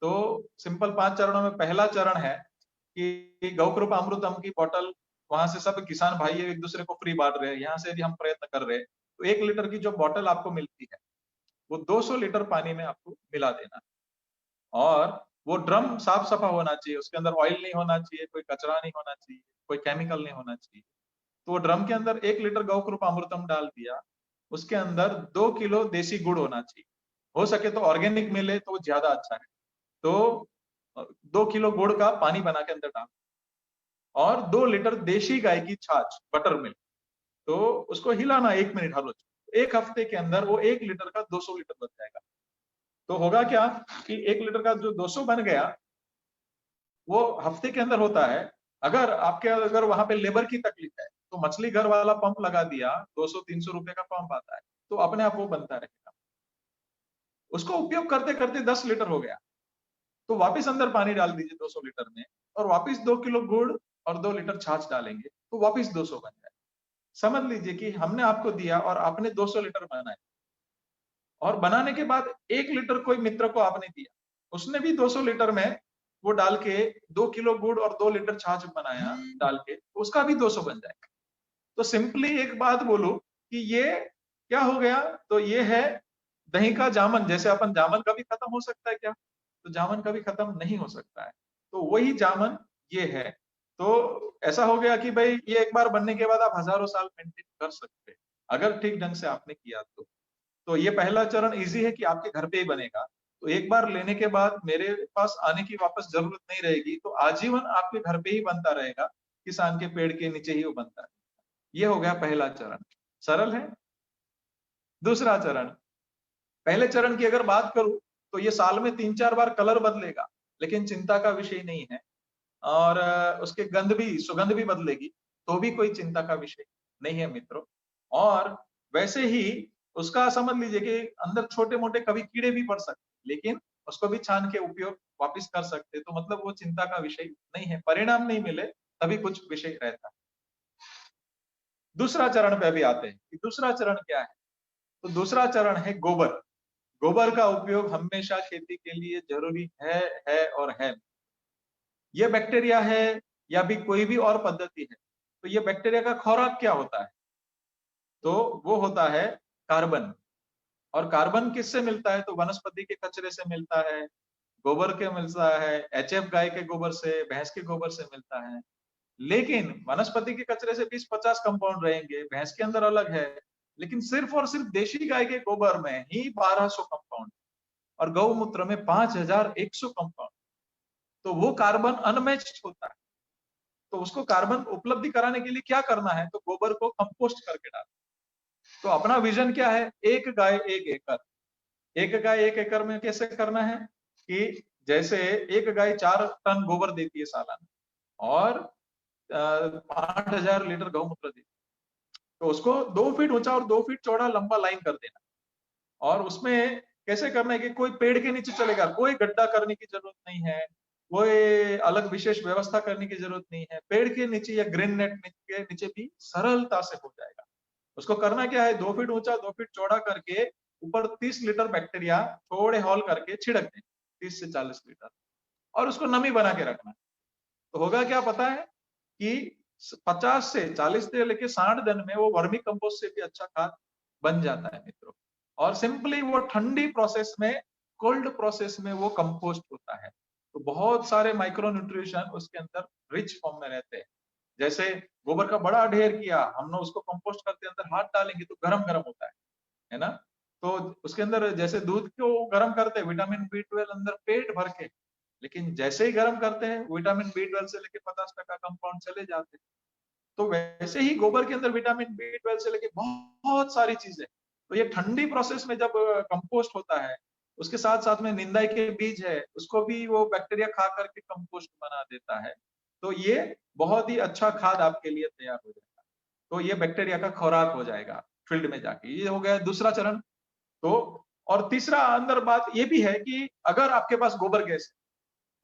तो सिंपल 5 चरणों में पहला चरण है कि गौकृपा अमृतम की बोतल, वहां से सब किसान भाई एक दूसरे को फ्री बांट रहे हैं, यहाँ से भी हम प्रयत्न कर रहे हैं। तो 1 लीटर की जो बोतल आपको मिलती है वो 200 लीटर पानी में आपको मिला देना है। और वो ड्रम साफ सफा होना चाहिए, उसके अंदर ऑयल नहीं होना चाहिए, कोई कचरा नहीं होना चाहिए, कोई केमिकल नहीं होना चाहिए। तो वो ड्रम के अंदर 1 लीटर गौकृपा अमृतम डाल दिया, उसके अंदर 2 किलो देसी गुड़ होना चाहिए, हो सके तो ऑर्गेनिक मिले तो ज्यादा अच्छा है। तो 2 किलो गुड़ का पानी बना के अंदर डाल, और 2 लीटर देशी गाय की छाछ बटर मिल्क, तो उसको हिलाना 1 मिनट हर रोज। 1 हफ्ते के अंदर वो 1 लीटर का 200 लीटर बन जाएगा। तो होगा क्या कि 1 लीटर का जो 200 बन गया वो हफ्ते के अंदर होता है। अगर वहां पे लेबर की तकलीफ है तो मछली घर वाला पंप लगा दिया, 200-300 रुपए का पंप आता है, तो अपने आप वो बनता रहेगा। उसको उपयोग करते करते 10 लीटर हो गया, तो वापस अंदर पानी डाल दीजिए 200 लीटर में, और वापस 2 किलो गुड़ और 2 लीटर छाछ डालेंगे तो वापस 200 बन जाए। समझ लीजिए कि हमने आपको दिया और आपने 200 लीटर बनाए, और बनाने के बाद 1 लीटर कोई मित्र को आपने दिया, उसने भी 200 लीटर में वो डाल के 2 किलो गुड़ और 2 लीटर छाछ बनाया डाल के, उसका भी 200 बन जाएगा। तो सिंपली एक बात बोलूं कि ये क्या हो गया, तो ये है दही का जामन। जैसे अपन जामन कभी खत्म हो सकता है क्या? तो जामन कभी खत्म नहीं हो सकता है। तो वही जामन ये है। तो ऐसा हो गया कि भाई ये एक बार बनने के बाद आप हजारों साल मेंटेन कर सकते हैं, अगर ठीक ढंग से आपने किया तो। तो ये पहला चरण इजी है कि आपके घर पे ही बनेगा। तो एक बार लेने के बाद मेरे पास आने की वापस जरूरत नहीं रहेगी, तो आजीवन आपके घर पे ही बनता रहेगा, किसान के पेड़ के नीचे ही वो बनता है। ये हो गया पहला चरण, सरल है। दूसरा चरण, पहले चरण की अगर बात करूं तो ये साल में 3-4 बार कलर बदलेगा, लेकिन चिंता का विषय नहीं है। और उसके सुगंध भी बदलेगी, तो भी कोई चिंता का विषय नहीं है मित्रों। और वैसे ही उसका समझ लीजिए कि अंदर छोटे मोटे कभी कीड़े भी पड़ सकते, लेकिन उसको भी छान के उपयोग वापिस कर सकते, तो मतलब वो चिंता का विषय नहीं है। परिणाम नहीं मिले तभी कुछ विषय रहता है। दूसरा चरण पे अभी आते हैं कि दूसरा चरण क्या है। तो दूसरा चरण है गोबर। गोबर का उपयोग हमेशा खेती के लिए जरूरी है और है। ये बैक्टीरिया है या भी कोई भी और पद्धति है, तो ये बैक्टीरिया का खुराक क्या होता है? तो वो होता है कार्बन। और कार्बन किससे मिलता है? तो वनस्पति के कचरे से मिलता है, गोबर के मिलता है, एचएफ गाय के गोबर से, भैंस के गोबर से मिलता है। लेकिन वनस्पति के कचरे से 20-50 कंपाउंड रहेंगे, भैंस के अंदर अलग है, लेकिन सिर्फ और सिर्फ देशी गाय के गोबर में ही 1200 कंपाउंड, और गौमूत्र में 5100 कंपाउंड। तो वो कार्बन अनमैच्ड होता है। तो उसको कार्बन उपलब्धि कराने के लिए क्या करना है? तो गोबर को कंपोस्ट करके डालना। तो अपना विजन क्या है? एक गाय एक एकड़। एक गाय एक एकड़ में कैसे करना है कि जैसे एक गाय 4 टन गोबर देती है सालाना, और 5000 लीटर गौमूत्र देती है, तो उसको 2 फीट ऊंचा और 2 फीट चौड़ा लंबा लाइन कर देना। और उसमें कैसे करना है कि कोई पेड़ के नीचे चलेगा, कोई गड्ढा करने की जरूरत नहीं है, कोई अलग विशेष व्यवस्था करने की जरूरत नहीं है। पेड़ के नीचे या ग्रीन नेट के नीचे भी सरलता से हो जाएगा। उसको करना क्या है? 2 फीट ऊंचा 2 फीट चौड़ा करके ऊपर 30 लीटर बैक्टीरिया थोड़े हॉल करके छिड़क दें, 30 से 40 लीटर, और उसको नमी बना के रखना है। तो होगा क्या पता है कि 50 से 40 से लेके 60 दिन में वो वर्मी कंपोस्ट से भी अच्छा खाद बन जाता है मित्रों। और सिंपली वो ठंडी प्रोसेस में, कोल्ड प्रोसेस में वो कंपोस्ट होता है। तो बहुत सारे माइक्रो न्यूट्रिशन उसके अंदर रिच फॉर्म में रहते हैं। जैसे गोबर का बड़ा ढेर किया हमने, उसको कंपोस्ट करते अंदर हाथ डालेंगे तो गरम गरम होता है ना? तो उसके अंदर जैसे दूध को गरम करते हैं, विटामिन B12 अंदर पेट भर के, लेकिन जैसे ही गर्म करते हैं विटामिन B12 से लेके 50% कंपाउंड चले जाते हैं। तो वैसे ही गोबर के अंदर विटामिन B12 से लेके बहुत सारी चीजें। तो ये ठंडी प्रोसेस में जब कंपोस्ट होता है, उसके साथ साथ में निंदाई के बीज है, उसको भी वो बैक्टीरिया खा करके कंपोस्ट बना देता है। तो ये बहुत ही अच्छा खाद आपके लिए तैयार हो जाएगा। तो ये बैक्टीरिया का खुराक हो जाएगा फील्ड में जाके। ये हो गया दूसरा चरण। तो और तीसरा अंदर बात ये भी है कि अगर आपके पास गोबर गैस है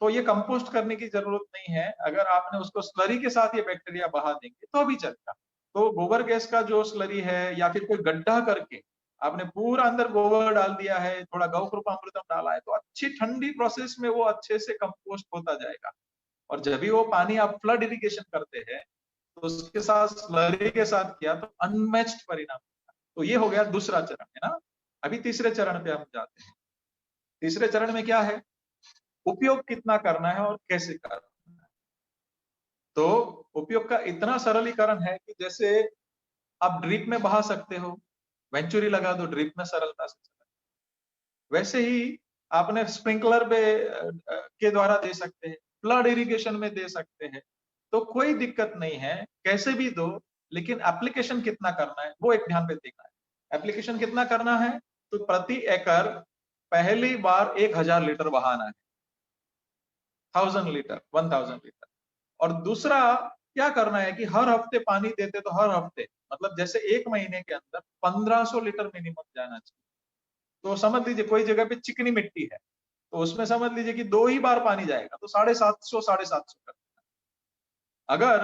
तो ये कंपोस्ट करने की जरूरत नहीं है। अगर आपने उसको स्लरी के साथ ये बैक्टीरिया बहा देंगे तो भी चलेगा। तो गोबर गैस का जो स्लरी है, या फिर कोई गड्ढा करके आपने पूरा अंदर गोबर डाल दिया है, थोड़ा गौकृपामृतम डाला है, तो अच्छी ठंडी प्रोसेस में वो अच्छे से कंपोस्ट होता जाएगा। और जब भी वो पानी आप फ्लड इरिगेशन करते हैं तो उसके साथ स्लरी के साथ किया तो अनमैच्ड परिणाम। तो ये हो गया दूसरा चरण, है ना। अभी तीसरे चरण पे हम जाते हैं। तीसरे चरण में क्या है, उपयोग कितना करना है और कैसे करना है। तो उपयोग का इतना सरलीकरण है कि जैसे आप ड्रिप में बहा सकते हो, वेंचुरी लगा दो ड्रिप में सरलता से चला, वैसे ही आपने स्प्रिंकलर पे के द्वारा दे सकते हैं, फ्लड इरिगेशन में दे सकते हैं। तो कोई दिक्कत नहीं है, कैसे भी दो, लेकिन एप्लीकेशन कितना करना है वो एक ध्यान पे देखना है। एप्लीकेशन कितना करना है, तो प्रति एकड़ पहली बार 1000 लीटर बहाना है, 1000 लीटर, 1000 लीटर। और दूसरा क्या करना है कि हर हफ्ते पानी देते तो हर हफ्ते, मतलब जैसे एक महीने के अंदर 1500 लीटर मिनिमम जाना चाहिए। तो समझ लीजिए कोई जगह पे चिकनी मिट्टी है तो उसमें समझ लीजिए कि 2 ही बार पानी जाएगा तो 750 750 कर। अगर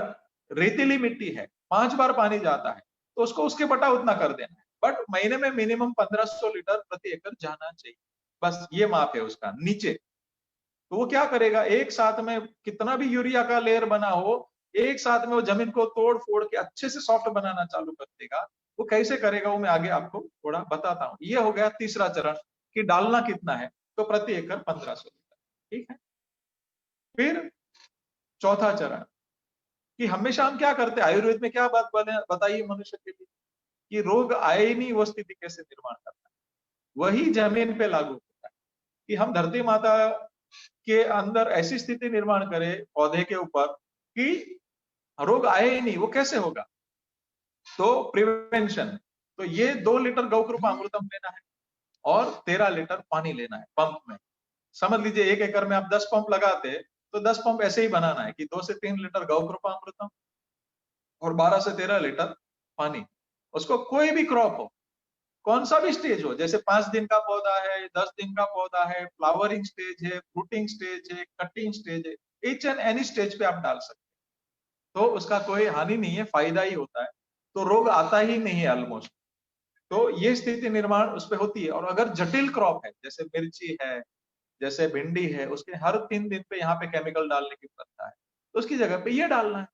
रेतीली मिट्टी है 5 बार पानी जाता है तो उसको उसके बटा उतना कर देना है, बट महीने में मिनिमम 1500 लीटर प्रति एकड़ जाना चाहिए। बस ये माप है उसका नीचे। तो वो क्या करेगा, एक साथ में कितना भी यूरिया का लेयर बना हो, एक साथ में वो जमीन को तोड़ फोड़ के अच्छे से सॉफ्ट बनाना चालू कर देगा। वो कैसे करेगा वो मैं आगे आपको थोड़ा बताता हूँ। ये हो गया तीसरा चरण कि डालना कितना है, तो प्रति एकड़ 1500 लीटर। ठीक है। फिर चौथा चरण कि हमेशा हम क्या करते हैं, आयुर्वेद में क्या बात बताइए मनुष्य के लिए कि रोग आए ही नहीं वो स्थिति कैसे निर्माण करना है, वही जमीन पे लागू होता है कि हम धरती माता के अंदर ऐसी स्थिति निर्माण करें पौधे के ऊपर कि रोग आए ही नहीं, वो कैसे होगा। तो प्रिवेंशन, तो ये 2 लीटर गौकृपा अमृतम लेना है और 13 लीटर पानी लेना है पंप में। समझ लीजिए 1 एकड़ में आप 10 पंप लगाते तो 10 पंप ऐसे ही बनाना है कि 2 से 3 लीटर गौकृपा अमृतम और 12 से 13 लीटर पानी। उसको कोई भी क्रॉप हो, कौन सा भी स्टेज हो, जैसे 5 दिन का पौधा है, 10 दिन का पौधा है, फ्लावरिंग स्टेज है, फ्रूटिंग स्टेज है, कटिंग स्टेज है, ईच एंड एनी स्टेज पे आप डाल सकते हैं। तो उसका कोई हानि नहीं है, फायदा ही होता है। तो रोग आता ही नहीं है ऑलमोस्ट। तो ये स्थिति निर्माण उस पे होती है। और अगर जटिल क्रॉप है जैसे मिर्ची है, जैसे भिंडी है, उसके हर 3 दिन पे यहाँ पे केमिकल डालने की प्रथा है, तो उसकी जगह पे ये डालना है।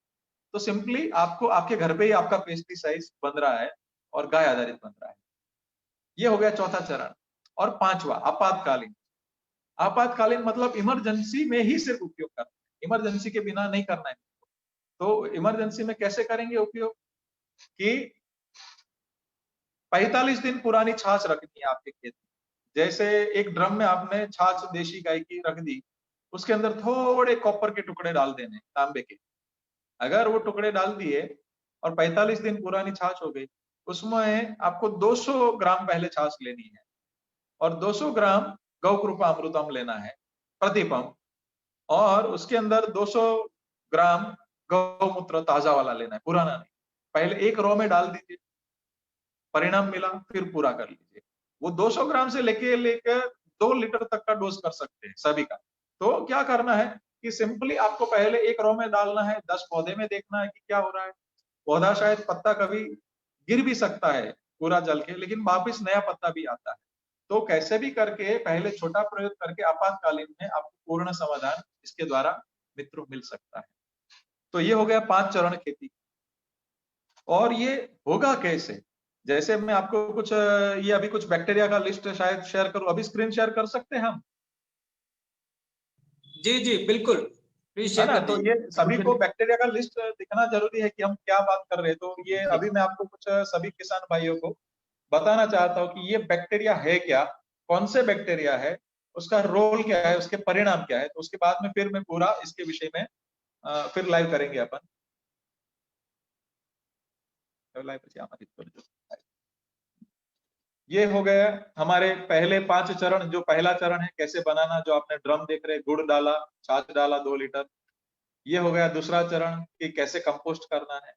तो सिंपली आपको आपके घर पे ही आपका पेस्टिसाइड बन रहा है और गाय आधारित बन रहा है। ये हो गया चौथा चरण। और पांचवा आपातकालीन। आपातकालीन मतलब इमरजेंसी में ही सिर्फ उपयोग करना है, इमरजेंसी के बिना नहीं करना है। तो इमरजेंसी में कैसे करेंगे उपयोग कि 45 दिन पुरानी छाछ रखनी है आपके खेत में। जैसे एक ड्रम में आपने छाछ देशी गाय की रख दी, उसके अंदर थोड़े कॉपर के टुकड़े डाल देने तांबे के। अगर वो टुकड़े डाल दिए और 45 दिन पुरानी छाछ हो गई, उसमें आपको 200 ग्राम पहले छाछ लेनी है और 200 ग्राम गौकृपा अमृतम लेना है प्रति पंप। और उसके अंदर 200 ग्राम गौमूत्र ताजा वाला लेना है, पुराना नहीं। पहले एक रो में डाल दीजिए, परिणाम मिला फिर पूरा कर लीजिए। वो 200 ग्राम से लेके लेकर 2 लीटर तक का डोज कर सकते हैं सभी का। तो क्या करना है कि सिंपली आपको पहले एक रो में डालना है, 10 पौधे में देखना है कि क्या हो रहा है। पौधा शायद पत्ता कभी गिर भी सकता है पूरा जल के, लेकिन वापिस नया पत्ता भी आता है। तो कैसे भी करके पहले छोटा प्रयोग करके आपातकालीन में आपको पूर्ण समाधान इसके द्वारा मित्रों मिल सकता है। तो ये हो गया 5 चरण खेती। और ये होगा कैसे, जैसे मैं आपको कुछ ये अभी कुछ बैक्टीरिया का लिस्ट शायद शेयर करूं, अभी स्क्रीन शेयर कर सकते हैं हम। जी जी बिल्कुल, प्लीज है शेयर ना। कर तो ये सभी को दीजिए। बैक्टीरिया का लिस्ट दिखना जरूरी है कि हम क्या बात कर रहे हैं। तो ये अभी मैं आपको कुछ सभी किसान भाइयों को बताना चाहता हूँ कि ये बैक्टीरिया है क्या, कौन से बैक्टीरिया है, उसका रोल क्या है, उसके परिणाम क्या है। तो उसके बाद में फिर मैं पूरा इसके विषय में फिर लाइव करेंगे अपन। ये हो गया हमारे पहले 5 चरण। जो पहला चरण है कैसे बनाना, जो आपने ड्रम देख रहे, गुड़ डाला, छाछ डाला 2 लीटर। ये हो गया दूसरा चरण कि कैसे कंपोस्ट करना है।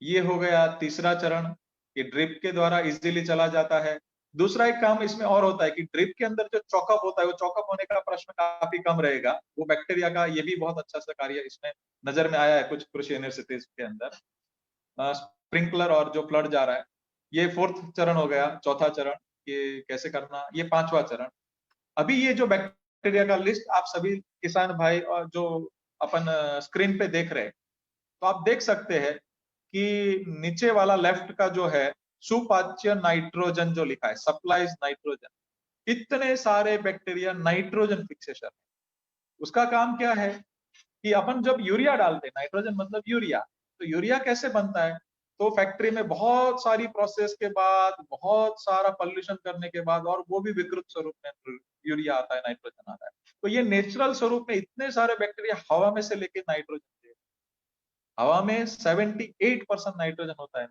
ये हो गया तीसरा चरण कि ड्रिप के द्वारा इजीली चला जाता है। दूसरा एक काम इसमें और होता है कि ड्रिप के अंदर जो चॉकअप होता है, वो चॉकअप होने का प्रश्न काफी कम रहेगा। वो बैक्टीरिया का ये भी बहुत अच्छा सा कार्य इसमें नजर में आया है कुछ कृषि यूनिवर्सिटीज के अंदर। स्प्रिंकलर और जो फ्लड जा रहा है, ये 4th चरण हो गया, चौथा चरण, ये कैसे करना, ये 5वां चरण। अभी ये जो बैक्टीरिया का लिस्ट आप सभी किसान भाई और जो अपन स्क्रीन पे देख रहे हैं, तो आप देख सकते हैं कि नीचे वाला लेफ्ट का जो है सुपाच्य नाइट्रोजन जो लिखा है, सप्लाइज नाइट्रोजन, इतने सारे बैक्टीरिया नाइट्रोजन फिक्सेशन। उसका काम क्या है कि अपन जब यूरिया डालते हैं, नाइट्रोजन मतलब यूरिया, तो यूरिया कैसे बनता है, तो फैक्ट्री में बहुत सारी प्रोसेस के बाद, बहुत सारा पॉल्यूशन करने के बाद, और वो भी विकृत स्वरूप में यूरिया आता है, नाइट्रोजन आता है। तो ये नेचुरल स्वरूप में इतने सारे बैक्टीरिया हवा में से लेके नाइट्रोजन, हवा में 78% नाइट्रोजन होता है।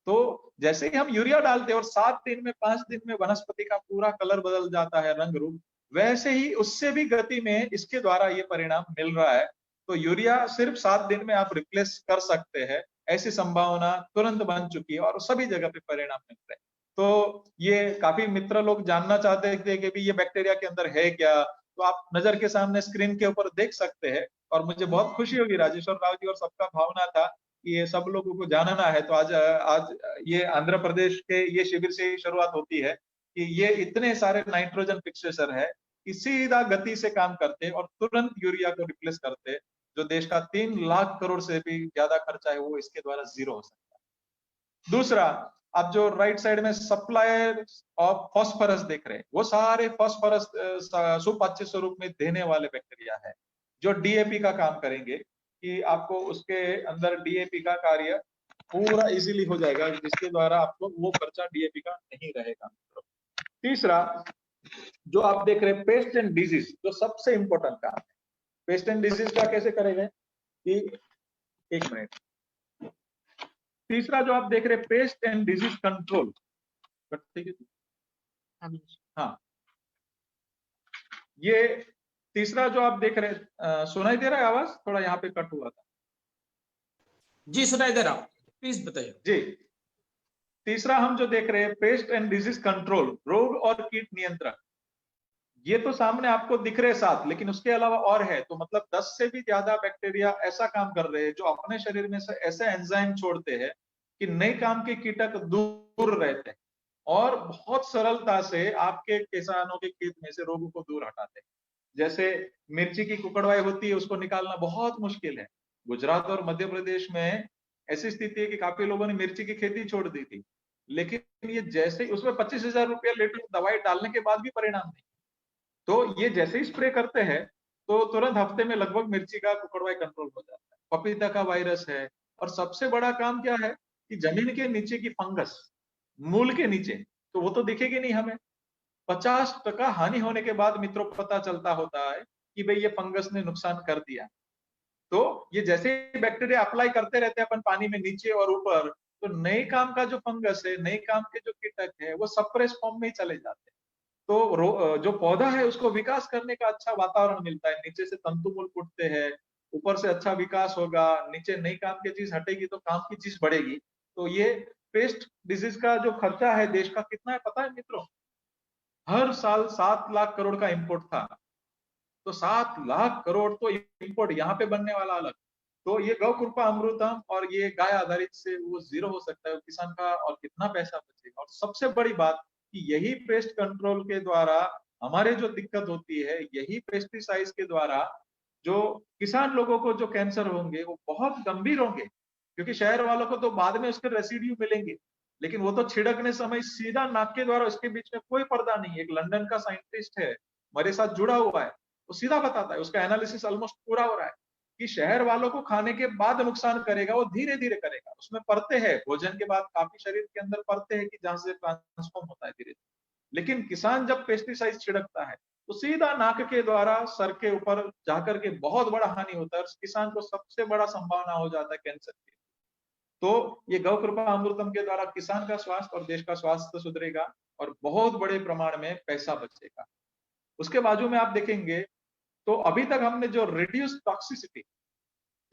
तो जैसे ही हम यूरिया डालते हैं और 7 दिन में, 5 दिन में वनस्पति का पूरा कलर बदल जाता है, रंग रूप, वैसे ही उससे भी गति में इसके द्वारा ये परिणाम मिल रहा है। तो यूरिया सिर्फ 7 दिन में आप रिप्लेस कर सकते हैं, ऐसी संभावना तुरंत बन चुकी है और सभी जगह पे परिणाम मिल रहे हैं। तो ये काफी मित्र लोग जानना चाहते थे कि भी ये बैक्टीरिया के अंदर है क्या, तो आप नजर के सामने स्क्रीन के ऊपर देख सकते हैं। और मुझे बहुत खुशी होगी, राजेश्वर राव जी और सबका भावना था कि ये सब लोगों को जानना है। तो आज ये आंध्र प्रदेश के ये शिविर से ही शुरुआत होती है कि ये इतने सारे नाइट्रोजन फिक्सेशर है कि सीधा गति से काम करते और तुरंत यूरिया को रिप्लेस करते, जो देश का 3 लाख करोड़ से भी ज्यादा खर्चा है वो इसके द्वारा जीरो हो सकता है। दूसरा, आप जो राइट साइड में सप्लायर ऑफ फॉस्फोरस देख रहे हैं, वो सारे फॉस्फोरस सुपाच्य स्वरूप में देने वाले बैक्टीरिया है, जो डीएपी का काम करेंगे, कि आपको उसके अंदर डीएपी का कार्य पूरा इजीली हो जाएगा, जिसके द्वारा आपको वो खर्चा डीएपी का नहीं रहेगा। तीसरा, जो आप देख रहे हैं पेस्ट एंड डिजीज, जो सबसे इंपॉर्टेंट काम है, पेस्ट एंड डिजीज का कैसे करेंगे कि, एक मिनट, तीसरा जो आप देख रहे हैं पेस्ट एंड डिजीज कंट्रोल, ठीक है, हाँ, ये तीसरा जो आप देख रहे हैं, सुनाई दे रहा है आवाज, थोड़ा यहाँ पे कट हुआ था। जी सुनाई दे रहा, प्लीज बताइए। जी, तीसरा हम जो देख रहे हैं पेस्ट एंड डिजीज कंट्रोल, रोग और कीट नियंत्रण, ये तो सामने आपको दिख रहे साथ, लेकिन उसके अलावा और है। तो मतलब 10 से भी ज्यादा बैक्टीरिया ऐसा काम कर रहे हैं जो अपने शरीर में से ऐसे एंजाइम छोड़ते हैं कि नए काम के कीटक दूर रहते हैं और बहुत सरलता से आपके किसानों के खेत में से रोगों को दूर हटाते हैं। जैसे मिर्ची की कुकड़वाई होती है, उसको निकालना बहुत मुश्किल है। गुजरात और मध्य प्रदेश में ऐसी स्थिति है कि काफी लोगों ने मिर्ची की खेती छोड़ दी थी, लेकिन ये जैसे उसमें 25,000 रुपया लीटर दवाई डालने के बाद भी परिणाम नहीं। तो ये जैसे ही स्प्रे करते हैं तो तुरंत हफ्ते में लगभग मिर्ची का कुकड़वाई कंट्रोल हो जाता है। पपीता का वायरस है। और सबसे बड़ा काम क्या है कि जमीन के नीचे की फंगस, मूल के नीचे, तो वो तो दिखेगी नहीं हमें। 50% हानि होने के बाद मित्रों पता चलता होता है कि भाई ये फंगस ने नुकसान कर दिया। तो ये जैसे ही बैक्टीरिया अप्लाई करते रहते हैं अपन पानी में नीचे और ऊपर, तो नए काम का जो फंगस है, नए काम के जो कीटक है, वो सप्रेस फॉर्म में ही चले जाते हैं। तो जो पौधा है उसको विकास करने का अच्छा वातावरण मिलता है, नीचे से तंतुमूल फूटते हैं, ऊपर से अच्छा विकास होगा, नीचे नई काम की चीज हटेगी तो काम की चीज बढ़ेगी। तो ये पेस्ट डिजीज का जो खर्चा है देश का कितना है पता है मित्रों? हर साल 7 लाख करोड़ का इंपोर्ट था। तो 7 लाख करोड़ तो इंपोर्ट यहाँ पे बनने वाला अलग। तो ये गौ कृपा अमृतम और ये गाय आधारित से वो जीरो हो सकता है किसान का, और कितना पैसा बचेगा। और सबसे बड़ी बात कि यही पेस्ट कंट्रोल के द्वारा हमारे जो दिक्कत होती है, यही पेस्टिसाइड्स के द्वारा जो किसान लोगों को जो कैंसर होंगे वो बहुत गंभीर होंगे, क्योंकि शहर वालों को तो बाद में उसके रेसिड्यू मिलेंगे, लेकिन वो तो छिड़कने समय सीधा नाक के द्वारा, उसके बीच में कोई पर्दा नहीं। एक लंदन का साइंटिस्ट है, मेरे साथ जुड़ा हुआ है, वो सीधा बताता है, उसका एनालिसिस ऑलमोस्ट पूरा हो रहा है कि शहर वालों को खाने के बाद नुकसान करेगा, वो धीरे धीरे करेगा। उसमें परते हैं, भोजन के बाद काफी शरीर के अंदर परते हैं कि जहां से ट्रांसफॉर्म होता है धीरे धीरे। लेकिन किसान जब पेस्टिसाइड छिड़कता है तो सीधा नाक के द्वारा सर के ऊपर जाकर के बहुत बड़ा हानि होता है, और किसान को सबसे बड़ा संभावना हो जाता है कैंसर की। तो ये गौ कृपा अमृतम के द्वारा किसान का स्वास्थ्य और देश का स्वास्थ्य सुधरेगा और बहुत बड़े प्रमाण में पैसा बचेगा। उसके बाजू में आप देखेंगे तो अभी तक हमने जो रिड्यूस टॉक्सिसिटी,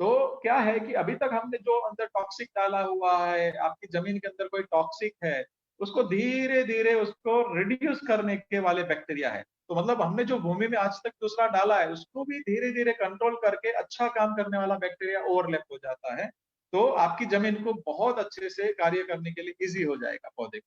तो क्या है कि अभी तक हमने जो अंदर टॉक्सिक डाला हुआ है, आपकी जमीन के अंदर कोई टॉक्सिक है, उसको धीरे धीरे उसको रिड्यूस करने के वाले बैक्टीरिया है। तो मतलब हमने जो भूमि में आज तक दूसरा डाला है उसको भी धीरे धीरे कंट्रोल करके अच्छा काम करने वाला बैक्टीरिया ओवरलैप हो जाता है। तो आपकी जमीन को बहुत अच्छे से कार्य करने के लिए इजी हो जाएगा पौधे को।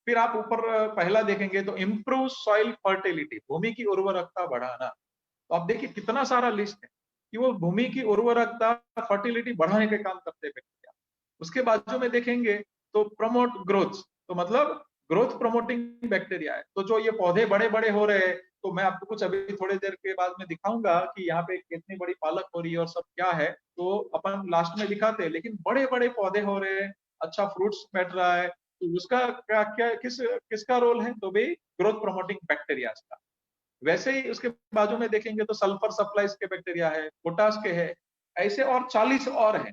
फिर आप ऊपर पहला देखेंगे तो इम्प्रूव सॉइल फर्टिलिटी, भूमि की उर्वरकता बढ़ाना। तो आप देखिए कितना सारा लिस्ट है कि वो भूमि की उर्वरकता, फर्टिलिटी बढ़ाने के काम करते हैं बैक्टीरिया। उसके बाजू में देखेंगे तो प्रमोट ग्रोथ, तो मतलब ग्रोथ प्रमोटिंग बैक्टीरिया है। तो जो ये पौधे बड़े बड़े हो रहे हैं, तो मैं आपको कुछ अभी थोड़ी देर के बाद में दिखाऊंगा कि यहाँ पे कितनी बड़ी पालक हो रही है और सब क्या है, तो अपन लास्ट में दिखाते हैं। लेकिन बड़े बड़े पौधे हो रहे हैं, अच्छा फ्रूट्स बैठ रहा है, तो उसका क्या क्या किसका रोल है, तो भाई ग्रोथ प्रमोटिंग बैक्टीरिया का। वैसे ही उसके बाजू में देखेंगे तो सल्फर सप्लाइज के बैक्टीरिया है, पोटाश के है, ऐसे और 40 और है।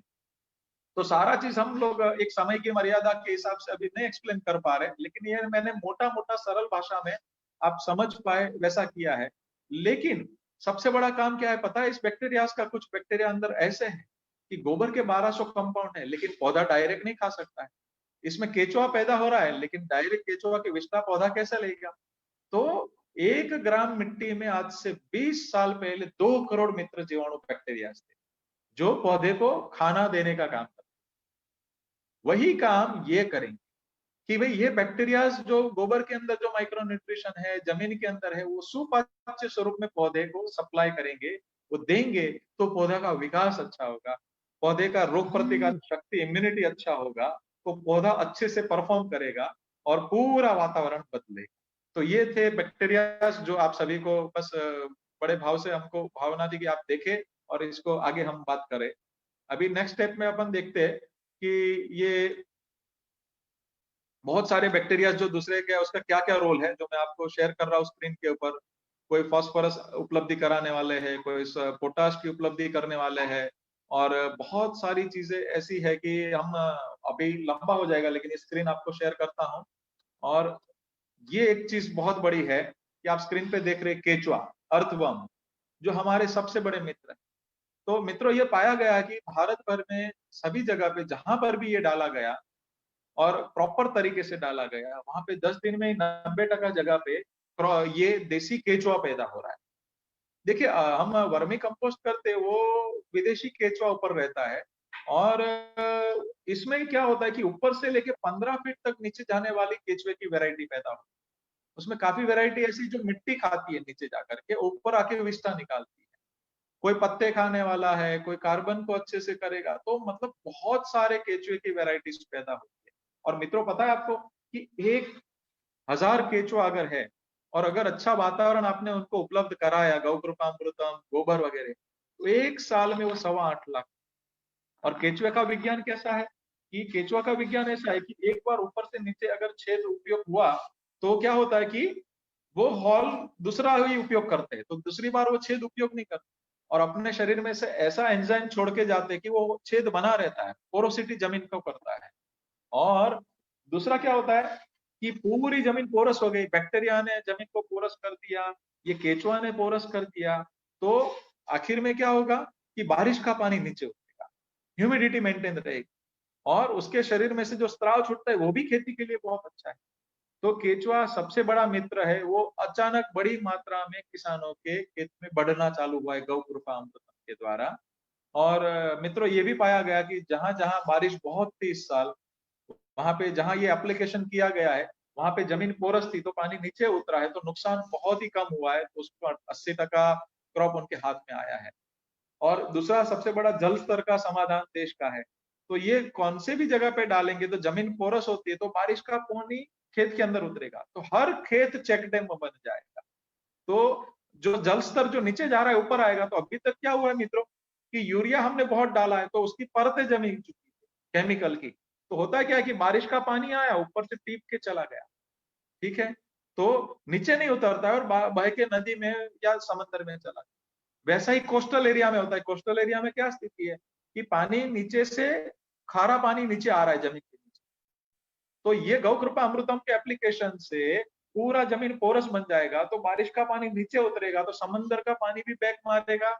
तो सारा चीज हम लोग एक समय की मर्यादा के हिसाब से अभी नहीं एक्सप्लेन कर पा रहे, लेकिन ये मैंने मोटा मोटा सरल भाषा में आप समझ पाए वैसा किया है। लेकिन सबसे बड़ा काम क्या है पता है इस बैक्टीरिया का? कुछ बैक्टीरिया अंदर ऐसे हैं कि गोबर के 1200 कंपाउंड है, लेकिन पौधा डायरेक्ट नहीं खा सकता है। इसमें केचुआ पैदा हो रहा है, लेकिन डायरेक्ट केचुआ के विष्ठा पौधा कैसे लेगा? तो 1 ग्राम मिट्टी में आज से 20 साल पहले 2 करोड़ मित्र जीवाणु बैक्टीरिया थे, जो पौधे को खाना देने का काम करते। वही काम ये करेंगे कि भाई ये बैक्टीरिया जो गोबर के अंदर जो माइक्रो न्यूट्रिशन है, जमीन के अंदर है, वो सुपाच्य स्वरूप में पौधे को सप्लाई करेंगे, वो देंगे, तो पौधा का विकास अच्छा होगा, पौधे का रोग प्रतिकारक शक्ति, इम्यूनिटी अच्छा होगा, तो पौधा अच्छे से परफॉर्म करेगा और पूरा वातावरण बदलेगा। तो ये थे बैक्टीरिया जो आप सभी को बस बड़े भाव से हमको भावना दी कि आप देखें और इसको आगे हम बात करें। अभी नेक्स्ट स्टेप में अपन देखते हैं कि ये बहुत सारे बैक्टीरिया जो दूसरे के उसका क्या क्या रोल है, जो मैं आपको शेयर कर रहा हूँ स्क्रीन के ऊपर। कोई फास्फोरस उपलब्धि कराने वाले हैं, कोई पोटाश की उपलब्धि करने वाले हैं, और बहुत सारी चीजें ऐसी है कि हम अभी लंबा हो जाएगा, लेकिन स्क्रीन आपको शेयर करता हूँ। और ये एक चीज बहुत बड़ी है कि आप स्क्रीन पे देख रहे केचुआ, अर्थवर्म, जो हमारे सबसे बड़े मित्र है। तो मित्रों ये पाया गया कि भारत भर में सभी जगह पे जहां पर भी ये डाला गया और प्रॉपर तरीके से डाला गया, वहां पे 10 दिन में 90% जगह पे ये देसी केचुआ पैदा हो रहा है। देखिए हम वर्मी कंपोस्ट करते वो विदेशी केचुआ ऊपर रहता है, और इसमें क्या होता है कि ऊपर से लेके 15 फीट तक नीचे जाने वाली केचुए की वैरायटी पैदा होती है। उसमें काफी वैरायटी ऐसी जो मिट्टी खाती है नीचे जाकर के, ऊपर आके विष्ठा निकालती है। कोई पत्ते खाने वाला है, कोई कार्बन को अच्छे से करेगा, तो मतलब बहुत सारे केचुए की वैरायटीज पैदा होती है। और मित्रों पता है आपको कि 1000 केचुआ अगर है, और अगर अच्छा वातावरण आपने उनको उपलब्ध कराया, गौ कृपामृतम, गोबर वगैरह, तो 1 साल में वो 8.25 लाख। और केचुए का विज्ञान कैसा है कि केचुआ का विज्ञान ऐसा है कि एक बार ऊपर से नीचे अगर छेद उपयोग हुआ, तो क्या होता है कि वो हॉल दूसरा ही उपयोग करते हैं, तो दूसरी बार वो छेद उपयोग नहीं करते, और अपने शरीर में से ऐसा एंजाइम छोड़ के जाते हैं कि वो छेद बना रहता है, पोरोसिटी जमीन को करता है। और दूसरा क्या होता है कि पूरी जमीन पोरस हो गई, बैक्टीरिया ने जमीन को पोरस कर दिया, ये केचुआ ने पोरस कर दिया, तो आखिर में क्या होगा कि बारिश का पानी नीचे उतरेगा, ह्यूमिडिटी मेंटेन रहेगी, और उसके शरीर में से जो स्त्राव छूटता है वो भी खेती के लिए बहुत अच्छा है। तो केचुआ सबसे बड़ा मित्र है, वो अचानक बड़ी मात्रा में किसानों के खेत में बढ़ना चालू हुआ है गौ कृपा अमृतम के द्वारा। और मित्रों ये भी पाया गया कि जहां जहां बारिश बहुत थी इस साल, वहां पे जहां ये एप्लीकेशन किया गया है, वहां पे जमीन पोरस थी, तो पानी नीचे उतरा है, तो नुकसान बहुत ही कम हुआ है, तो उसको 80% क्रॉप उनके हाथ में आया है। और दूसरा सबसे बड़ा जल स्तर का समाधान देश का है। तो ये कौन से भी जगह पे डालेंगे, तो जमीन पोरस होती है, तो बारिश का पानी खेत के अंदर उतरेगा, तो हर खेत चेक डैम बन जाएगा। तो जो जल स्तर जो नीचे जा रहा है ऊपर आएगा। तो अभी तक क्या हुआ है मित्रों कि यूरिया हमने बहुत डाला है, तो उसकी परतें जमी चुकी है केमिकल की। तो होता है क्या है कि बारिश का पानी आया, ऊपर से टीप के चला गया, ठीक है, तो नीचे नहीं उतरता है और बह के नदी में या समंदर में चला गया। वैसा ही कोस्टल एरिया में होता है। कोस्टल एरिया में क्या स्थिति है कि पानी नीचे से, खारा पानी नीचे आ रहा है जमीन के नीचे, तो ये गौ कृपा अमृतम के एप्लीकेशन से पूरा जमीन पोरस बन जाएगा, तो बारिश का पानी नीचे उतरेगा, तो समंदर का पानी भी बैक मारेगा,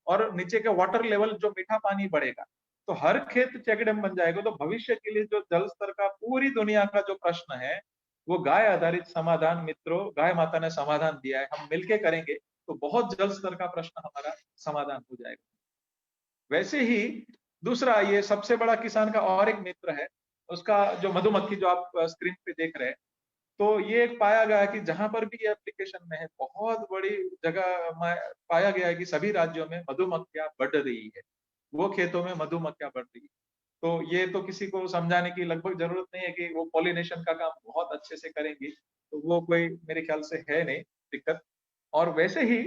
और नीचे का वाटर लेवल जो मीठा पानी बढ़ेगा, तो हर खेत चेक डैम बन जाएगा। तो भविष्य के लिए जो जल स्तर का पूरी दुनिया का जो प्रश्न है, वो गाय आधारित समाधान मित्रों, गाय माता ने समाधान दिया है, हम मिलके करेंगे तो बहुत जल स्तर का प्रश्न हमारा समाधान हो जाएगा। वैसे ही दूसरा, ये सबसे बड़ा किसान का और एक मित्र है, उसका जो मधुमक्खी जो आप स्क्रीन पे देख रहे हैं, तो ये एक पाया गया है कि जहां पर भी ये एप्लीकेशन में है, बहुत बड़ी जगह में पाया गया है कि सभी राज्यों में मधुमक्खियां बढ़ रही है, वो खेतों में मधुमक्खियां बढ़ रही है। तो ये तो किसी को समझाने की लगभग जरूरत नहीं है कि वो पॉलिनेशन का काम बहुत अच्छे से करेंगी, तो वो कोई मेरे ख्याल से है नहीं दिक्कत। और वैसे ही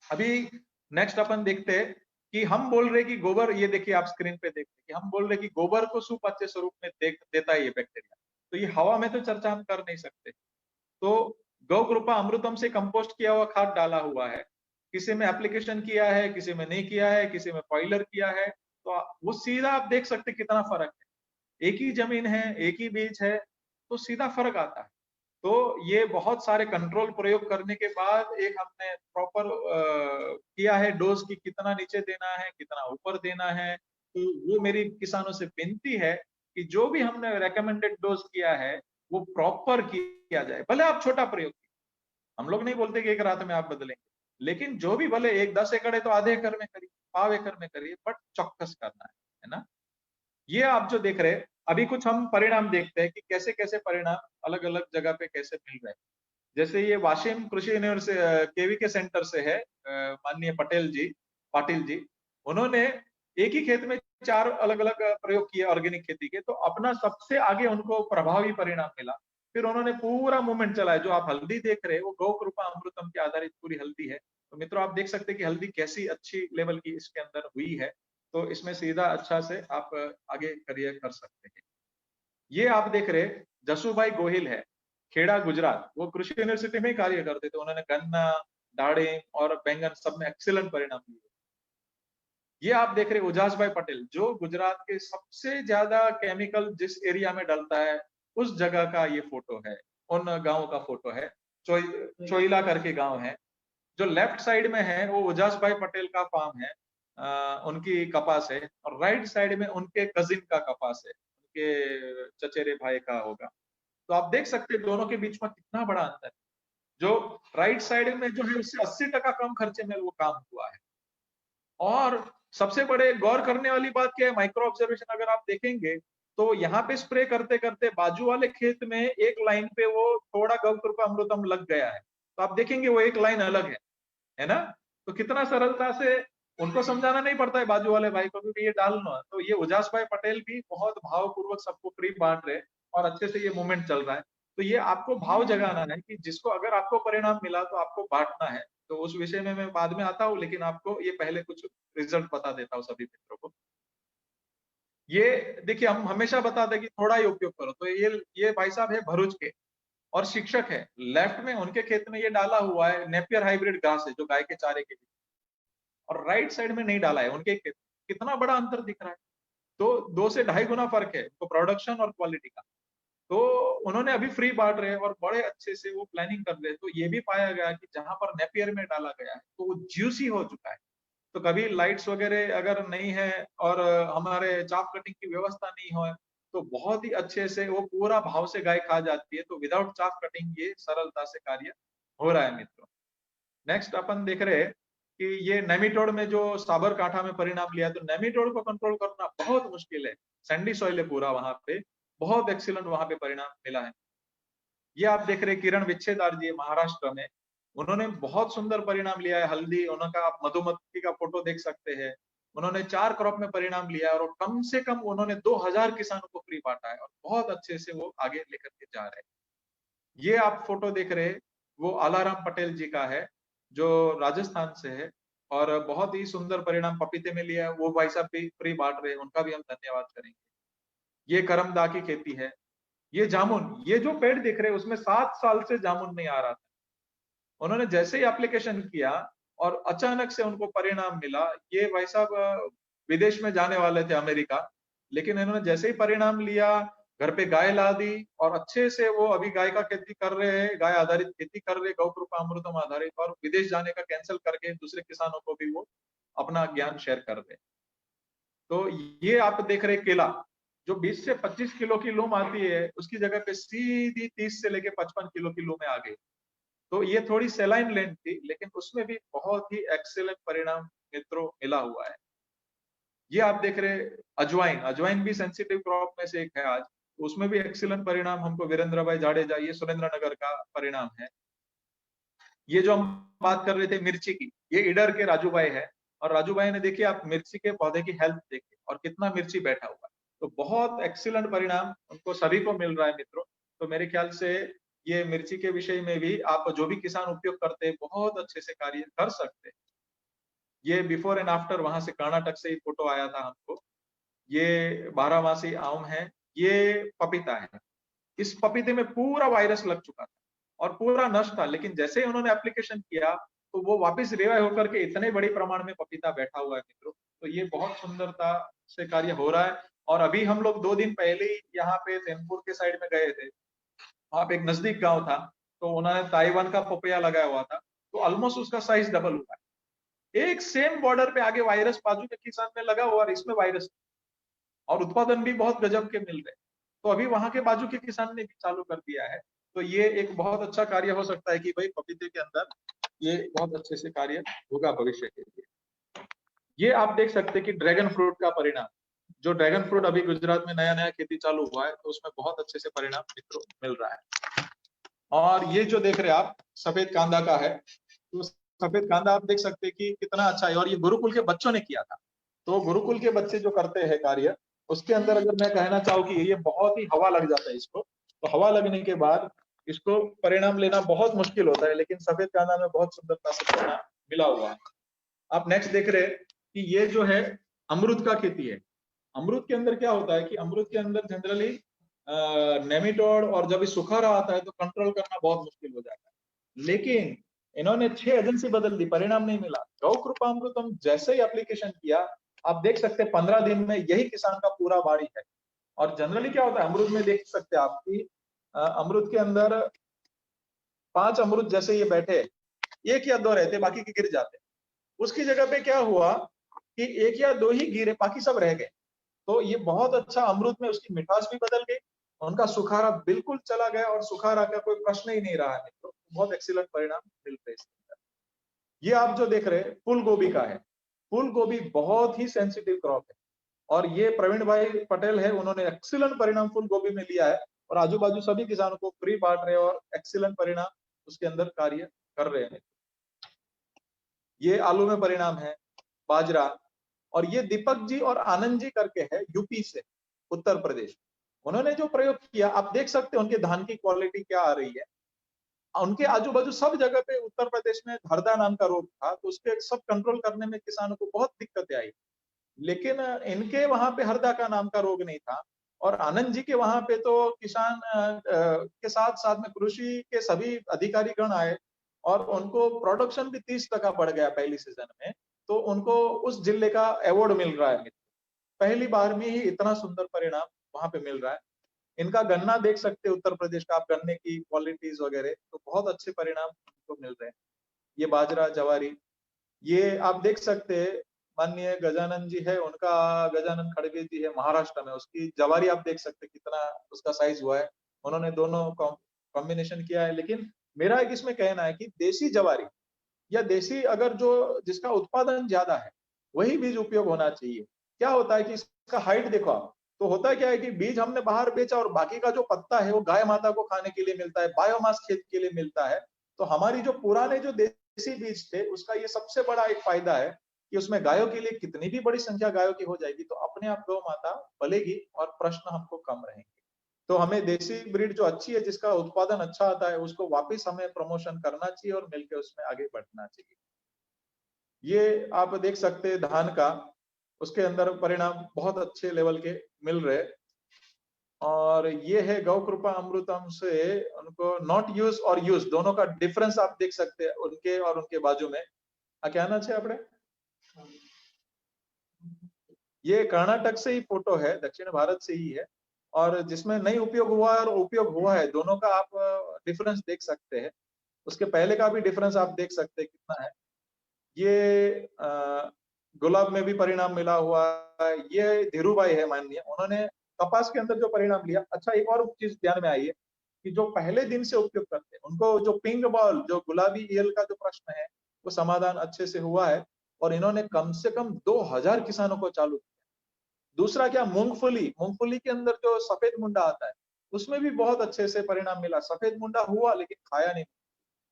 अभी नेक्स्ट अपन देखते हैं कि हम बोल रहे कि गोबर, ये देखिए आप स्क्रीन पे देखते हैं कि हम बोल रहे कि गोबर को सूप अच्छे स्वरूप में देता है ये बैक्टीरिया, तो ये हवा में तो चर्चा हम कर नहीं सकते। तो गौ कृपा अमृतम से कंपोस्ट किया हुआ खाद डाला हुआ है, किसी में एप्लीकेशन किया है, किसी में नहीं किया है, किसी में पॉइलर किया है, तो वो सीधा आप देख सकते कितना फर्क है। एक ही जमीन है, एक ही बीज है, तो सीधा फर्क आता है। तो ये बहुत सारे कंट्रोल प्रयोग करने के बाद एक हमने प्रॉपर किया है डोज की कितना नीचे देना है, कितना ऊपर देना है। तो वो मेरी किसानों से विनती है कि जो भी हमने रेकमेंडेड डोज किया है वो प्रॉपर किया जाए, भले आप छोटा प्रयोग कीजिए। हम लोग नहीं बोलते कि एक रात में आप बदलेंगे, लेकिन जो भी, भले एक 10 एकड़ है तो आधे एकड़ में करिए, पाव एकड़ में करिए, बट चौकस करना है ना। ये आप जो देख रहे हैं, अभी कुछ हम परिणाम देखते हैं कि कैसे कैसे परिणाम अलग अलग जगह पे कैसे मिल रहे हैं। जैसे ये वाशिम कृषि यूनिवर्सिटी केवीके सेंटर से है, माननीय पाटिल जी, उन्होंने एक ही खेत में 4 अलग अलग प्रयोग किए ऑर्गेनिक खेती के, तो अपना सबसे आगे उनको प्रभावी परिणाम मिला। फिर उन्होंने पूरा मूवमेंट चलाया। जो आप हल्दी देख रहे हैं वो गौ कृपा अमृतम के आधारित पूरी हल्दी है। तो मित्रों आप देख सकते हैं कि हल्दी कैसी अच्छी लेवल की इसके अंदर हुई है। तो इसमें सीधा अच्छा से आप आगे करियर कर सकते हैं। ये आप देख रहे जसूभाई गोहिल है, खेड़ा गुजरात, वो कृषि यूनिवर्सिटी में ही कार्य करते थे। उन्होंने गन्ना, दाड़िम और बैंगन सब में एक्सीलेंट परिणाम दिए। ये आप देख रहे उजास भाई पटेल, जो गुजरात के सबसे ज्यादा केमिकल जिस एरिया में डलता है उस जगह का ये फोटो है, उन गांव का फोटो है। चोइला करके गांव है। जो लेफ्ट साइड में है वो उजास भाई पटेल का फार्म है, उनकी कपास है। और राइट साइड में उनके कजिन का कपास है, उनके चचेरे भाई का होगा। तो आप देख सकते हैं दोनों के बीच में कितना बड़ा अंतर है। जो राइट साइड में जो है उससे 80% कम खर्चे में वो काम हुआ है। और सबसे बड़े गौर करने वाली बात क्या है, माइक्रो ऑब्जर्वेशन अगर आप देखेंगे तो यहाँ पे स्प्रे करते करते बाजू वाले खेत में एक लाइन पे वो थोड़ा गौ कृपा अमृतम लग गया है, तो आप देखेंगे वो एक लाइन अलग है ना। तो कितना सरलता से उनको समझाना नहीं पड़ता है बाजू वाले भाई को भी ये डालना है। तो ये उजास भाई पटेल भी बहुत भावपूर्वक सबको फ्री बांट रहे हैं और अच्छे से ये मूवमेंट चल रहा है। तो ये आपको भाव जगाना है कि जिसको अगर आपको परिणाम मिला तो आपको बांटना है। तो उस विषय में मैं बाद में आता हूँ, लेकिन आपको ये पहले कुछ रिजल्ट बता देता हूँ सभी मित्रों को। ये देखिए हम हमेशा बताते हैं कि थोड़ा ही उपयोग करो। तो ये भाई साहब है भरूच के और शिक्षक है। लेफ्ट में उनके खेत में ये डाला हुआ है नेपियर हाइब्रिड घास है जो गाय के चारे के लिए, और राइट साइड में नहीं डाला है उनके खेत। कितना बड़ा अंतर दिख रहा है। तो 2 से 2.5 गुना फर्क है तो प्रोडक्शन और क्वालिटी का। तो उन्होंने अभी फ्री बांट रहे हैं और बड़े अच्छे से वो प्लानिंग कर रहे हैं। तो ये भी पाया गया कि जहां पर नेपियर में डाला गया है तो वो ज्यूसी हो चुका है। तो कभी लाइट्स वगैरह अगर नहीं है और हमारे चाप कटिंग की व्यवस्था नहीं हो, तो बहुत ही अच्छे से वो पूरा भाव से गाय खा जाती है। तो विदाउट चाप कटिंग ये सरलता से कार्य हो रहा है मित्रों। नेक्स्ट अपन देख रहे हैं कि ये नेमिटोड में जो साबरकांठा में परिणाम लिया, तो नेमिटोड को कंट्रोल करना बहुत मुश्किल है। सैंडी सॉइल है पूरा वहां पे, बहुत एक्सीलेंट वहां पे परिणाम मिला है। ये आप देख रहे किरण विच्छेदार जी महाराष्ट्र में, उन्होंने बहुत सुंदर परिणाम लिया है हल्दी। उनका आप मधुमक्खी का फोटो देख सकते हैं। उन्होंने 4 क्रॉप में परिणाम लिया है और कम से कम उन्होंने 2000 किसानों को फ्री बांटा है और बहुत अच्छे से वो आगे लेकर के जा रहे हैं। ये आप फोटो देख रहे हैं वो आलाराम पटेल जी का है जो राजस्थान से है और बहुत ही सुंदर परिणाम पपीते में लिया है। वो भाई साहब भी फ्री बांट रहे हैं, उनका भी हम धन्यवाद करेंगे। ये करमदा की खेती है। ये जामुन, ये जो पेड़ दिख रहे हैं उसमें 7 साल से जामुन नहीं आ रहा था। उन्होंने जैसे ही एप्लीकेशन किया और अचानक से उनको परिणाम मिला। ये भाई साहब विदेश में जाने वाले थे अमेरिका, लेकिन इन्होंने जैसे ही परिणाम लिया घर पे गाय ला दी और अच्छे से वो अभी गाय का खेती कर रहे हैं, गाय आधारित खेती कर रहे हैं, गौ कृपा अमृतम आधारित, और विदेश जाने का कैंसिल करके दूसरे किसानों को भी वो अपना ज्ञान शेयर कर रहे हैं। तो ये आप देख रहे केला, जो 20 से 25 किलो की लूम आती है उसकी जगह पे सीधी 30 से लेके 55 किलो की लूमें आ गई। तो ये थोड़ी सेलाइन लेंथ थी, लेकिन उसमें भी बहुत ही एक्सेलेंट परिणाम मित्रों मिला हुआ है। ये आप देख रहे अजवाइन, अजवाइन भी सेंसिटिव क्रॉप में से एक है आज, उसमें भी एक्सीलेंट परिणाम हमको वीरेंद्र भाई जाडेजा, ये सुरेंद्र नगर का परिणाम है। ये जो हम बात कर रहे थे मिर्ची की, ये इडर के राजू भाई है, और राजू भाई ने देखिए आप मिर्ची के पौधे की हेल्थ देखिए और कितना मिर्ची बैठा हुआ है, तो बहुत एक्सीलेंट परिणाम उनको सभी को मिल रहा है मित्रों। तो मेरे ख्याल से ये मिर्ची के विषय में भी आप जो भी किसान उपयोग करते हैं बहुत अच्छे से कार्य कर सकते हैं। ये बिफोर एंड आफ्टर वहां से कर्नाटक से ही फोटो आया था हमको। ये 12 मासी आम है, ये पपीता है। इस पपीते में पूरा वायरस लग चुका था और पूरा नष्ट था, लेकिन जैसे ही उन्होंने एप्लीकेशन किया तो वो वापस रिवाइव होकर के इतने बड़े प्रमाण में पपीता बैठा हुआ है मित्रों। तो ये बहुत सुंदरता से कार्य हो रहा है। और अभी हम लोग 2 दिन पहले ही यहाँ पे तेनपुर के साइड में गए थे, वहां पे एक नजदीक गांव था, तो उन्होंने ताइवान का पपैया लगाया हुआ था, तो ऑलमोस्ट उसका साइज डबल हुआ है। एक सेम बॉर्डर पे आगे वायरस बाजू के किसान में लगा हुआ और इसमें वायरस, और उत्पादन भी बहुत गजब के मिल रहे हैं। तो अभी वहां के बाजू के किसान ने भी चालू कर दिया है। तो ये एक बहुत अच्छा कार्य हो सकता है कि भाई पपीते के अंदर ये बहुत अच्छे से कार्य होगा भविष्य के लिए। ये आप देख सकते हैं कि ड्रैगन फ्रूट का परिणाम, जो ड्रैगन फ्रूट अभी गुजरात में नया नया खेती चालू हुआ है, तो उसमें बहुत अच्छे से परिणाम मित्रों मिल रहा है। और ये जो देख रहे हैं आप सफेद कांदा का है, तो सफेद कांदा आप देख सकते हैं कि कितना अच्छा है, और ये गुरुकुल के बच्चों ने किया था। तो गुरुकुल के बच्चे जो करते हैं कार्य, उसके अंदर अगर मैं कहना चाहूँ कि ये बहुत ही हवा लग जाता है इसको, तो हवा लगने के बाद इसको परिणाम लेना बहुत मुश्किल होता है, लेकिन सफेद कांदा में बहुत सुंदरता से परिणाम मिला हुआ है। आप नेक्स्ट देख रहे हैं कि ये जो है अमरूद का खेती है। अमरूद के अंदर क्या होता है कि अमरूद के अंदर जनरली नेमिटोड और जब सूखा रहा आता है तो कंट्रोल करना बहुत मुश्किल हो जाता है, लेकिन इन्होंने 6 एजेंसी बदल दी, परिणाम नहीं मिला। गौ कृपा अमृतम जैसे ही एप्लीकेशन किया, आप देख सकते हैं 15 दिन में यही किसान का पूरा बाड़ी है। और जनरली क्या होता है अमरूद में, देख सकते हैं आपकी अमरूद के अंदर 5 अमरूद जैसे ये बैठे, एक या 2 रहते, बाकी के गिर जाते। उसकी जगह पे क्या हुआ कि 1 या 2 ही गिरे, बाकी सब रह गए। तो ये बहुत अच्छा, अमरूद में उसकी मिठास भी बदल गई, उनका सुखारा बिल्कुल चला गया और सुखारा का कोई प्रश्न ही नहीं रहा है। तो बहुत एक्सीलेंट परिणाम मिल रहे हैं। ये आप जो देख रहे हैं फूल गोभी का है। फूल गोभी बहुत ही सेंसिटिव क्रॉप है, और ये प्रवीण भाई पटेल है, उन्होंने एक्सीलेंट परिणाम फूल गोभी में लिया है, और आजू बाजू सभी किसानों को फ्री बांट रहे हैं और एक्सीलेंट परिणाम उसके अंदर कार्य कर रहे हैं। ये आलू में परिणाम है, बाजरा। और ये दीपक जी और आनंद जी करके है यूपी से, उत्तर प्रदेश। उन्होंने जो प्रयोग किया आप देख सकते हैं, उनके धान की क्वालिटी क्या आ रही है। उनके आजू बाजू सब जगह पे उत्तर प्रदेश में हरदा नाम का रोग था, तो उसके सब कंट्रोल करने में किसानों को बहुत दिक्कतें आई। लेकिन इनके वहां पे हरदा का नाम का रोग नहीं था, और आनंद जी के वहां पे तो किसान के साथ साथ में कृषि के सभी अधिकारी गण आए, और उनको प्रोडक्शन भी 30% बढ़ गया पहली सीजन में। तो उनको उस जिले का अवार्ड मिल रहा है। पहली बार में ही इतना सुंदर परिणाम वहां पे मिल रहा है। इनका गन्ना देख सकते हैं उत्तर प्रदेश का आप, गन्ने की क्वालिटीज वगैरह, तो बहुत अच्छे परिणाम हमको मिल रहे हैं। ये बाजरा, जवारी, ये आप देख सकते हैं। माननीय गजानन जी है, उनका गजानन खड़गे जी है महाराष्ट्र में, उसकी जवारी आप देख सकते हैं कितना उसका साइज हुआ है। उन्होंने दोनों कॉम्बिनेशन किया है। लेकिन मेरा एक इसमें कहना है कि देसी जवारी या देसी, अगर जो जिसका उत्पादन ज्यादा है, वही बीज उपयोग होना चाहिए। क्या होता है कि इसका हाइट देखो आप, तो होता क्या है कि बीज हमने बाहर बेचा और बाकी का जो पत्ता है वो गाय माता को खाने के लिए मिलता है, बायोमास खेत के लिए मिलता है। तो हमारी जो पुराने जो देसी बीज थे, उसका ये सबसे बड़ा एक फायदा है कि उसमें गायों के लिए कितनी भी बड़ी संख्या गायों की हो जाएगी, तो अपने आप गौ माता पलेगी और प्रश्न हमको कम रहेंगे। तो हमें देसी ब्रीड जो अच्छी है, जिसका उत्पादन अच्छा आता है, उसको वापस हमें प्रमोशन करना चाहिए और मिलकर उसमें आगे बढ़ना चाहिए। ये आप देख सकते हैं धान का, उसके अंदर परिणाम बहुत अच्छे लेवल के मिल रहे। और ये है गौ कृपा अमृतम से उनको नॉट यूज और यूज दोनों का डिफरेंस आप देख सकते हैं, उनके और उनके बाजू में क्या ना छे आपने। ये कर्नाटक से ही फोटो है, दक्षिण भारत से ही है, और जिसमें नहीं उपयोग हुआ है और उपयोग हुआ है, दोनों का आप डिफरेंस देख सकते हैं। उसके पहले का भी डिफरेंस आप देख सकते हैं कितना है। ये गुलाब में भी परिणाम मिला हुआ है। ये धीरू भाई है माननीय, उन्होंने कपास के अंदर जो परिणाम लिया। अच्छा, एक और चीज ध्यान में आई है कि जो पहले दिन से उपयोग करते हैं, उनको जो पिंक बॉल, जो गुलाबी ईल का जो प्रश्न है, वो समाधान अच्छे से हुआ है। और इन्होंने कम से कम 2000 किसानों को चालू किया। दूसरा क्या, मूंगफली, मूंगफली के अंदर जो सफेद मुंडा आता है उसमें भी बहुत अच्छे से परिणाम मिला। सफेद मुंडा हुआ लेकिन खाया नहीं।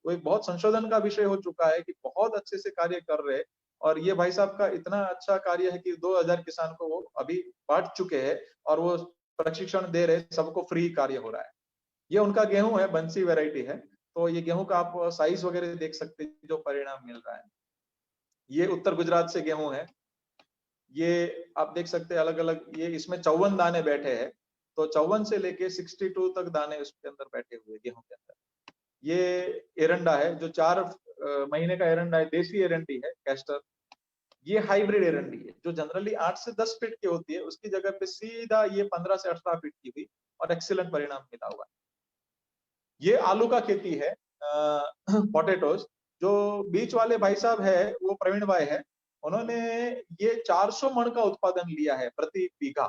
वो एक बहुत संशोधन का विषय हो चुका है कि बहुत अच्छे से कार्य कर रहे हैं। और ये भाई साहब का इतना अच्छा कार्य है कि 2000 किसान को वो अभी बांट चुके हैं और वो प्रशिक्षण दे रहे, सबको फ्री कार्य हो रहा है। ये उनका गेहूं है, बंसी वैरायटी है। तो ये गेहूं का आप साइज वगैरह देख सकते हैं जो परिणाम मिल रहा है। ये उत्तर गुजरात से गेहूं है। ये आप देख सकते हैं अलग अलग, ये इसमें 54 दाने बैठे हैं। तो 54 से लेके 62 तक दाने उसके अंदर बैठे हुए गेहूं के अंदर। ये एरंडा है जो 4 महीने का एरंडा है, देसी एरंडी है कैस्टर। ये हाइब्रिड एरंडी है जो जनरली 8 से 10 फीट की होती है, उसकी जगह पे सीधा ये 15 से 18 फीट की हुई और एक्सीलेंट परिणाम मिला हुआ है। ये आलू का खेती है, पोटैटोज। जो बीच वाले भाई साहब है वो प्रवीण भाई है। उन्होंने ये 400 मन का उत्पादन लिया है प्रति बीघा।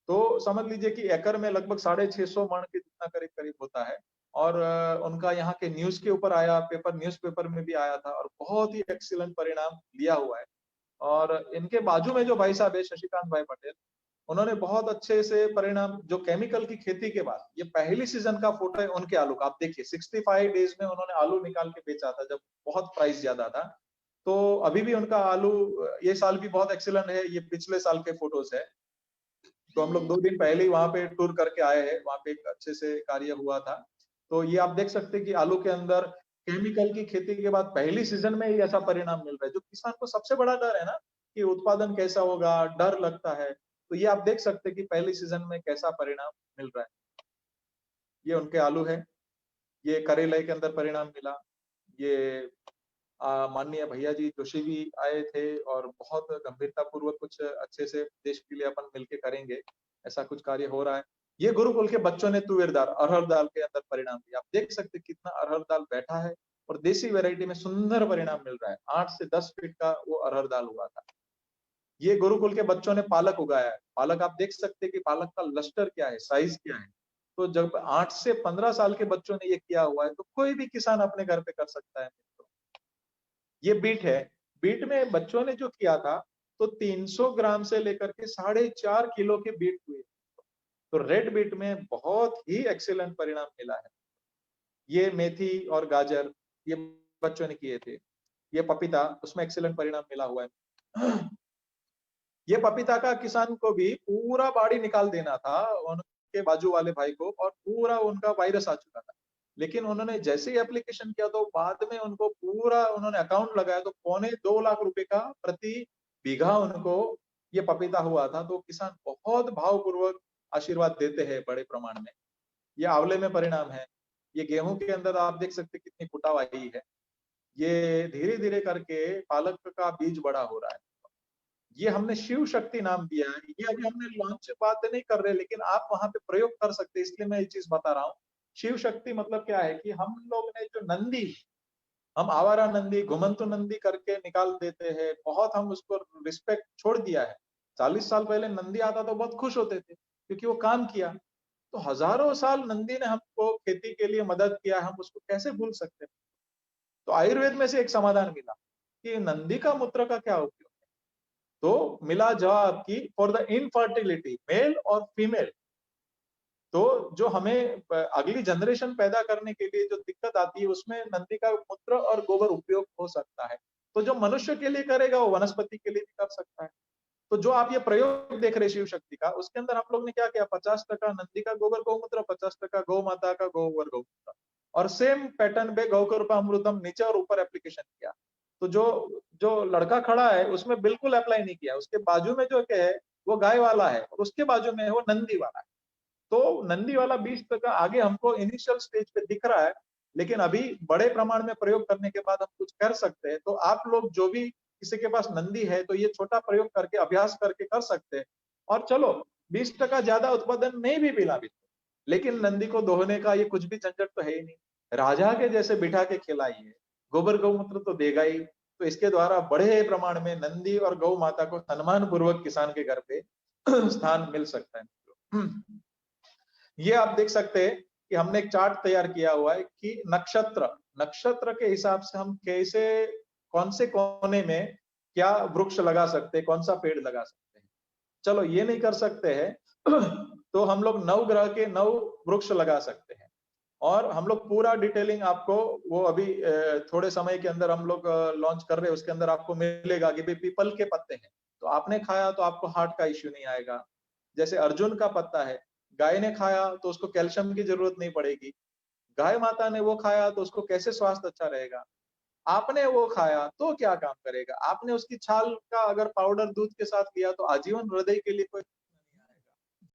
तो समझ लीजिए कि एकड़ में लगभग 650 मन के जितना करीब करीब होता है। और उनका यहाँ के न्यूज के ऊपर आया, न्यूज़पेपर में भी आया था और बहुत ही एक्सीलेंट परिणाम लिया हुआ है। और इनके बाजू में जो भाई साहब है शशिकांत भाई पटेल, उन्होंने बहुत अच्छे से परिणाम, जो केमिकल की खेती के बाद ये पहली सीजन का फोटो है उनके आलू का। आप देखिए 65 डेज में उन्होंने आलू निकाल के बेचा था जब बहुत प्राइस ज्यादा था। तो अभी भी उनका आलू ये साल भी बहुत एक्सीलेंट है। ये पिछले साल के फोटोज है। तो हम लोग 2 दिन पहले ही वहां पे टूर करके आए हैं, वहां पे एक अच्छे से कार्य हुआ था। तो ये आप देख सकते हैं कि आलू के अंदर केमिकल की खेती के बाद पहली सीजन में ही ऐसा परिणाम मिल रहा है। जो किसान को सबसे बड़ा डर है ना कि उत्पादन कैसा होगा, डर लगता है। तो ये आप देख सकते हैं कि पहली सीजन में कैसा परिणाम मिल रहा है। ये उनके आलू है। ये करेले के अंदर परिणाम मिला। ये माननीय भैया जी जोशी भी आए थे और बहुत गंभीरता पूर्वक कुछ अच्छे से देश के लिए अपन मिलके करेंगे, ऐसा कुछ कार्य हो रहा है। ये गुरुकुल के बच्चों ने तुवेर दाल, अरहर दाल के अंदर परिणाम दिया। आप देख सकते हैं कितना अरहर दाल बैठा है और देसी वैरायटी में सुंदर परिणाम मिल रहा है। 8 से 10 फीट का वो अरहर दाल हुआ था। ये गुरुकुल के बच्चों ने पालक उगाया है। पालक आप देख सकते हैं कि पालक का लस्टर क्या है, साइज क्या है। तो जब 8 से 15 साल के बच्चों ने ये किया हुआ है तो कोई भी किसान अपने घर पे कर सकता है। ये बीट है। बीट में बच्चों ने जो किया था तो 300 ग्राम से लेकर के 4.5 किलो के बीट हुए। तो रेड बीट में बहुत ही एक्सीलेंट परिणाम मिला है। ये मेथी और गाजर ये बच्चों ने किए थे। ये पपीता, उसमें एक्सीलेंट परिणाम मिला हुआ है। ये पपीता का किसान को भी पूरा बाड़ी निकाल देना था उनके बाजू वाले भाई को, और पूरा उनका वायरस आ चुका था। लेकिन उन्होंने जैसे ही एप्लीकेशन किया तो बाद में उनको पूरा उन्होंने अकाउंट लगाया तो 2.25 लाख रुपए का प्रति बीघा उनको ये पपीता हुआ था। तो किसान बहुत भावपूर्वक आशीर्वाद देते हैं बड़े प्रमाण में। ये आंवले में परिणाम है। ये गेहूं के अंदर आप देख सकते कितनी कुटाव आई है। ये धीरे धीरे करके पालक का बीज बड़ा हो रहा है। ये हमने शिव शक्ति नाम दिया है। ये अभी हमने लॉन्च बात नहीं कर रहे, लेकिन आप वहां पे प्रयोग कर सकते हैं, इसलिए मैं ये चीज बता रहा हूँ। शिव शक्ति मतलब क्या है कि हम लोग ने जो नंदी, हम आवारा नंदी, घुमंतु नंदी करके निकाल देते हैं, बहुत हम उसको रिस्पेक्ट छोड़ दिया है। 40 साल पहले नंदी आता तो बहुत खुश होते थे क्योंकि वो काम किया। तो हजारों साल नंदी ने हमको खेती के लिए मदद किया, हम उसको कैसे भूल सकते हैं। तो आयुर्वेद में से एक समाधान मिला कि नंदी का मूत्र का क्या उपयोग। तो मिला जवाब कि फॉर द इनफर्टिलिटी मेल और फीमेल, तो जो हमें अगली जनरेशन पैदा करने के लिए जो दिक्कत आती है उसमें नंदी का मूत्र और गोबर उपयोग हो सकता है। तो जो मनुष्य के लिए करेगा वो वनस्पति के लिए भी कर सकता है। तो जो आप ये प्रयोग देख रहे शिव शक्ति का, उसके अंदर हम लोग ने क्या किया, 50% नंदी का गोबर गौमूत्र, 50% गौ माता का गोबर गौमूत्र, और सेम पैटर्न पे गौकृपा अमृतम नीचे और ऊपर एप्लीकेशन किया। तो जो जो लड़का खड़ा है उसमें बिल्कुल अप्लाई नहीं किया। उसके बाजू में जो क्या है वो गाय वाला है और उसके बाजू में है वो नंदी वाला है। तो नंदी वाला 20% आगे हमको इनिशियल स्टेज पे दिख रहा है, लेकिन अभी बड़े प्रमाण में प्रयोग करने के बाद हम कुछ कर सकते हैं। तो आप लोग जो भी किसी के पास नंदी है तो ये छोटा प्रयोग करके अभ्यास करके कर सकते हैं। और चलो 20% ज्यादा उत्पादन नहीं भी मिला भी, लेकिन नंदी को दोहने का ये कुछ भी झंझट तो है ही नहीं। राजा के जैसे बिठा के खिलाइए, गोबर गौमूत्र तो देगा ही। तो इसके द्वारा बड़े प्रमाण में नंदी और गौ माता को सम्मान पूर्वक किसान के घर पे स्थान मिल सकता है। ये आप देख सकते हैं कि हमने एक चार्ट तैयार किया हुआ है कि नक्षत्र नक्षत्र के हिसाब से हम कैसे, कौन से कोने में क्या वृक्ष लगा सकते हैं, कौन सा पेड़ लगा सकते हैं। चलो ये नहीं कर सकते हैं तो हम लोग 9 ग्रह के 9 वृक्ष लगा सकते हैं और हम लोग पूरा डिटेलिंग आपको वो अभी थोड़े समय के अंदर हम लोग लॉन्च कर रहे हैं, उसके अंदर आपको मिलेगा कि भाई पीपल के पत्ते हैं तो आपने खाया तो आपको हार्ट का इश्यू नहीं आएगा। जैसे अर्जुन का पत्ता है, गाय ने खाया तो उसको कैल्शियम की जरूरत नहीं पड़ेगी, गाय माता ने वो खाया तो उसको कैसे स्वास्थ्य अच्छा रहेगा। आपने वो खाया तो क्या काम करेगा, आपने उसकी छाल का अगर पाउडर दूध के साथ लिया तो आजीवन हृदय के लिए कोई